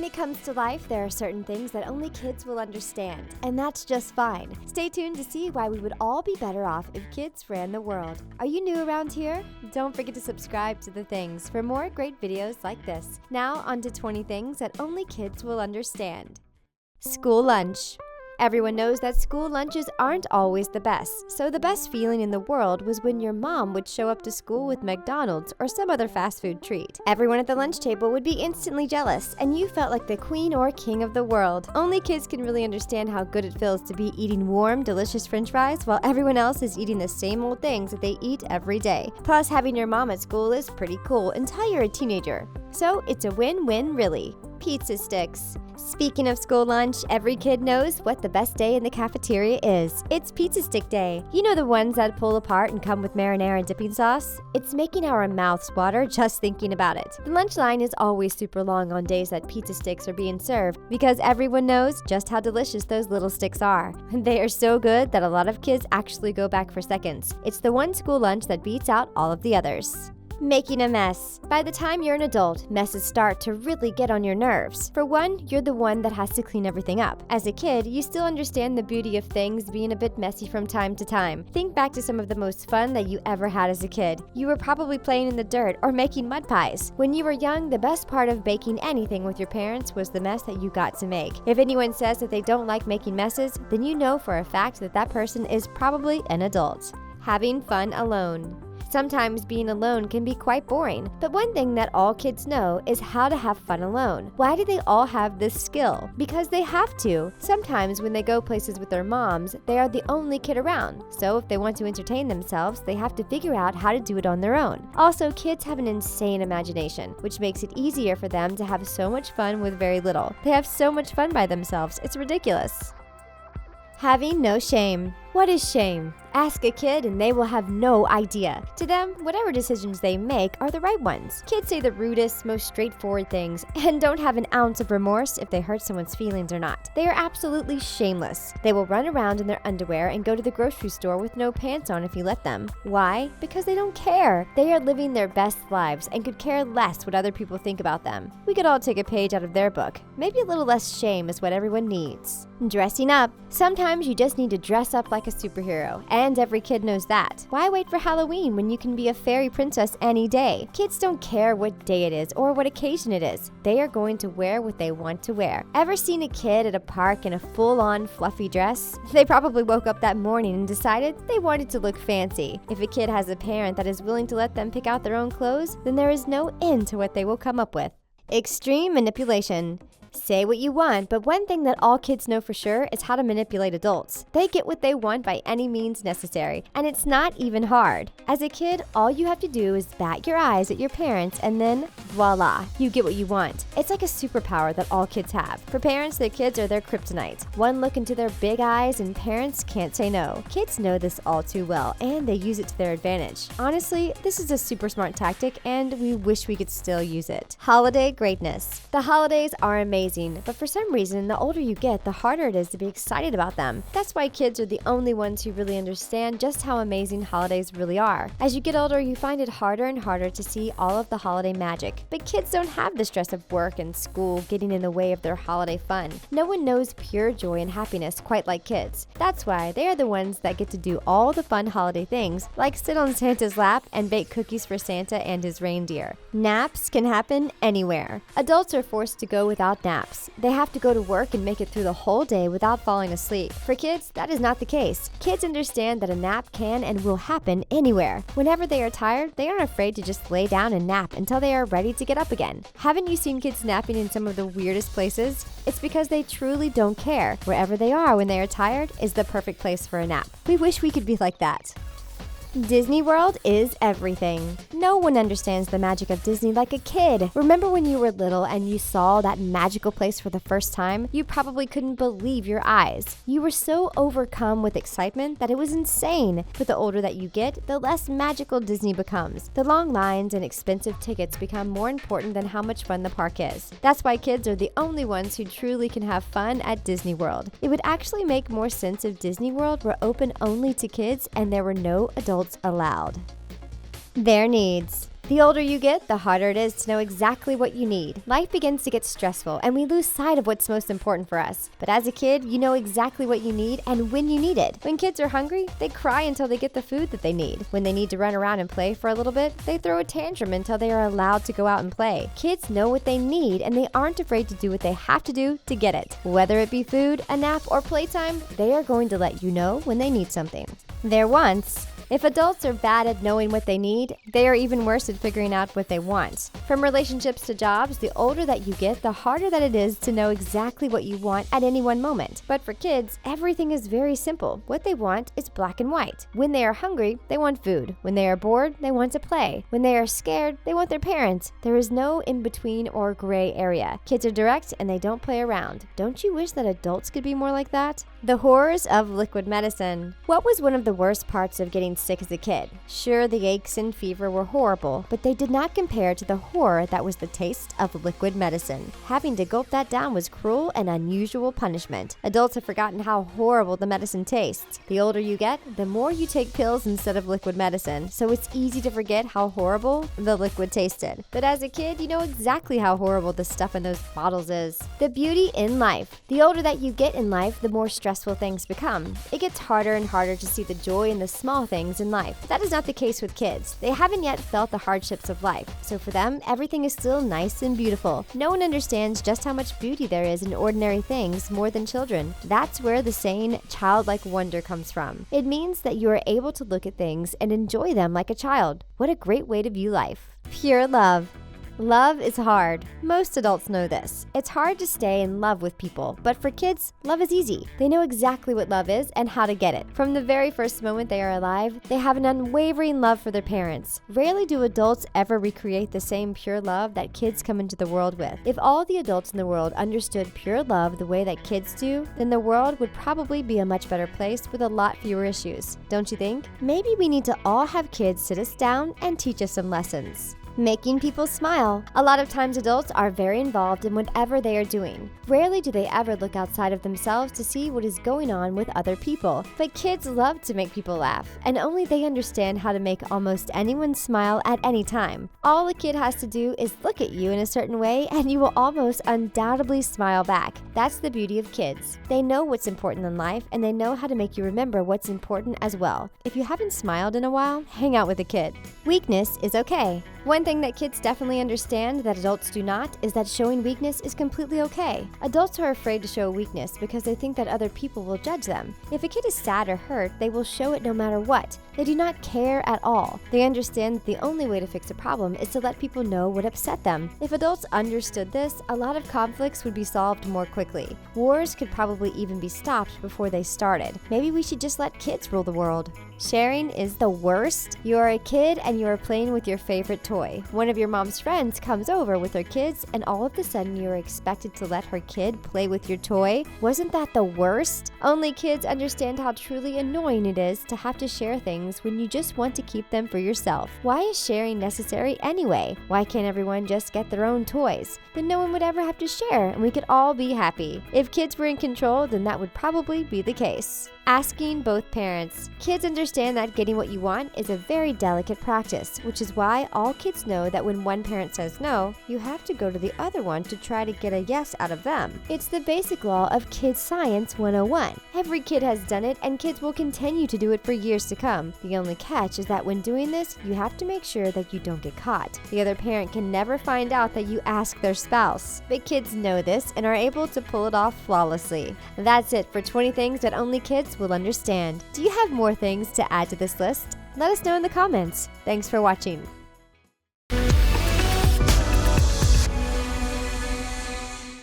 When it comes to life, there are certain things that only kids will understand, and that's just fine. Stay tuned to see why we would all be better off if kids ran the world. Are you new around here? Don't forget to subscribe to The Things for more great videos like this. Now, on to 20 things that only kids will understand. School lunch. Everyone knows that school lunches aren't always the best, so the best feeling in the world was when your mom would show up to school with McDonald's or some other fast food treat. Everyone at the lunch table would be instantly jealous, and you felt like the queen or king of the world. Only kids can really understand how good it feels to be eating warm, delicious French fries while everyone else is eating the same old things that they eat every day. Plus, having your mom at school is pretty cool until you're a teenager. So it's a win-win, really. Pizza sticks. Speaking of school lunch, every kid knows what the best day in the cafeteria is. It's pizza stick day. You know, the ones that pull apart and come with marinara and dipping sauce? It's making our mouths water just thinking about it. The lunch line is always super long on days that pizza sticks are being served because everyone knows just how delicious those little sticks are. They are so good that a lot of kids actually go back for seconds. It's the one school lunch that beats out all of the others. Making a mess. By the time you're an adult, messes start to really get on your nerves. For one, you're the one that has to clean everything up. As a kid, you still understand the beauty of things being a bit messy from time to time. Think back to some of the most fun that you ever had as a kid. You were probably playing in the dirt or making mud pies. When you were young, the best part of baking anything with your parents was the mess that you got to make. If anyone says that they don't like making messes, then you know for a fact that that person is probably an adult. Having fun alone. Sometimes being alone can be quite boring, but one thing that all kids know is how to have fun alone. Why do they all have this skill? Because they have to. Sometimes when they go places with their moms, they are the only kid around, so if they want to entertain themselves, they have to figure out how to do it on their own. Also, kids have an insane imagination, which makes it easier for them to have so much fun with very little. They have so much fun by themselves, it's ridiculous. Having no shame. What is shame? Ask a kid and they will have no idea. To them, whatever decisions they make are the right ones. Kids say the rudest, most straightforward things and don't have an ounce of remorse if they hurt someone's feelings or not. They are absolutely shameless. They will run around in their underwear and go to the grocery store with no pants on if you let them. Why? Because they don't care. They are living their best lives and could care less what other people think about them. We could all take a page out of their book. Maybe a little less shame is what everyone needs. Dressing up. Sometimes you just need to dress up like a superhero, and every kid knows that. Why wait for Halloween when you can be a fairy princess any day? Kids don't care what day it is or what occasion it is. They are going to wear what they want to wear. Ever seen a kid at a park in a full-on fluffy dress? They probably woke up that morning and decided they wanted to look fancy. If a kid has a parent that is willing to let them pick out their own clothes, then there is no end to what they will come up with. Extreme manipulation. Say what you want, but one thing that all kids know for sure is how to manipulate adults. They get what they want by any means necessary, and it's not even hard. As a kid, all you have to do is bat your eyes at your parents and then voila, you get what you want. It's like a superpower that all kids have. For parents, their kids are their kryptonite. One look into their big eyes and parents can't say no. Kids know this all too well, and they use it to their advantage. Honestly, this is a super smart tactic, and we wish we could still use it. Holiday greatness. The holidays are amazing, but for some reason, the older you get, the harder it is to be excited about them. That's why kids are the only ones who really understand just how amazing holidays really are. As you get older, you find it harder and harder to see all of the holiday magic. But kids don't have the stress of work and school getting in the way of their holiday fun. No one knows pure joy and happiness quite like kids. That's why they are the ones that get to do all the fun holiday things, like sit on Santa's lap and bake cookies for Santa and his reindeer. Naps can happen anywhere. Adults are forced to go without naps. They have to go to work and make it through the whole day without falling asleep. For kids, that is not the case. Kids understand that a nap can and will happen anywhere. Whenever they are tired, they aren't afraid to just lay down and nap until they are ready to get up again. Haven't you seen kids napping in some of the weirdest places? It's because they truly don't care. Wherever they are when they are tired is the perfect place for a nap. We wish we could be like that. Disneyworld is everything. No one understands the magic of Disney like a kid. Remember when you were little and you saw that magical place for the first time? You probably couldn't believe your eyes. You were so overcome with excitement that it was insane. But the older that you get, the less magical Disney becomes. The long lines and expensive tickets become more important than how much fun the park is. That's why kids are the only ones who truly can have fun at Disney World. It would actually make more sense if Disney World were open only to kids and there were no adults allowed. Their needs. The older you get, the harder it is to know exactly what you need. Life begins to get stressful, and we lose sight of what's most important for us. But as a kid, you know exactly what you need and when you need it. When kids are hungry, they cry until they get the food that they need. When they need to run around and play for a little bit, they throw a tantrum until they are allowed to go out and play. Kids know what they need, and they aren't afraid to do what they have to do to get it. Whether it be food, a nap, or playtime, they are going to let you know when they need something. Their wants. If adults are bad at knowing what they need, they are even worse at figuring out what they want. From relationships to jobs, the older that you get, the harder that it is to know exactly what you want at any one moment. But for kids, everything is very simple. What they want is black and white. When they are hungry, they want food. When they are bored, they want to play. When they are scared, they want their parents. There is no in-between or gray area. Kids are direct and they don't play around. Don't you wish that adults could be more like that? The horrors of liquid medicine. What was one of the worst parts of getting sick as a kid? Sure, the aches and fever were horrible, but they did not compare to the horror that was the taste of liquid medicine. Having to gulp that down was cruel and unusual punishment. Adults have forgotten how horrible the medicine tastes. The older you get, the more you take pills instead of liquid medicine, so it's easy to forget how horrible the liquid tasted. But as a kid, you know exactly how horrible the stuff in those bottles is. The beauty in life. The older that you get in life, the more stressful things become. It gets harder and harder to see the joy in the small things in life. That is not the case with kids. They haven't yet felt the hardships of life, so for them, everything is still nice and beautiful. No one understands just how much beauty there is in ordinary things more than children. That's where the saying, childlike wonder, comes from. It means that you are able to look at things and enjoy them like a child. What a great way to view life. Pure love. Love is hard. Most adults know this. It's hard to stay in love with people, but for kids, love is easy. They know exactly what love is and how to get it. From the very first moment they are alive, they have an unwavering love for their parents. Rarely do adults ever recreate the same pure love that kids come into the world with. If all the adults in the world understood pure love the way that kids do, then the world would probably be a much better place with a lot fewer issues. Don't you think? Maybe we need to all have kids sit us down and teach us some lessons. Making people smile. A lot of times adults are very involved in whatever they are doing. Rarely do they ever look outside of themselves to see what is going on with other people. But kids love to make people laugh, and only they understand how to make almost anyone smile at any time. All a kid has to do is look at you in a certain way, and you will almost undoubtedly smile back. That's the beauty of kids. They know what's important in life, and they know how to make you remember what's important as well. If you haven't smiled in a while, hang out with a kid. Weakness is okay. One thing that kids definitely understand that adults do not is that showing weakness is completely okay. Adults are afraid to show weakness because they think that other people will judge them. If a kid is sad or hurt, they will show it no matter what. They do not care at all. They understand that the only way to fix a problem is to let people know what upset them. If adults understood this, a lot of conflicts would be solved more quickly. Wars could probably even be stopped before they started. Maybe we should just let kids rule the world. Sharing is the worst. You are a kid and you are playing with your favorite toy. One of your mom's friends comes over with her kids and all of a sudden you are expected to let her kid play with your toy. Wasn't that the worst? Only kids understand how truly annoying it is to have to share things when you just want to keep them for yourself. Why is sharing necessary anyway? Why can't everyone just get their own toys? Then no one would ever have to share and we could all be happy. If kids were in control, then that would probably be the case. Asking both parents. Kids understand that getting what you want is a very delicate practice, which is why all kids know that when one parent says no, you have to go to the other one to try to get a yes out of them. It's the basic law of Kid Science 101. Every kid has done it and kids will continue to do it for years to come. The only catch is that when doing this, you have to make sure that you don't get caught. The other parent can never find out that you ask their spouse. But kids know this and are able to pull it off flawlessly. That's it for 20 things that only kids will understand. Do you have more things to add to this list? Let us know in the comments. Thanks for watching.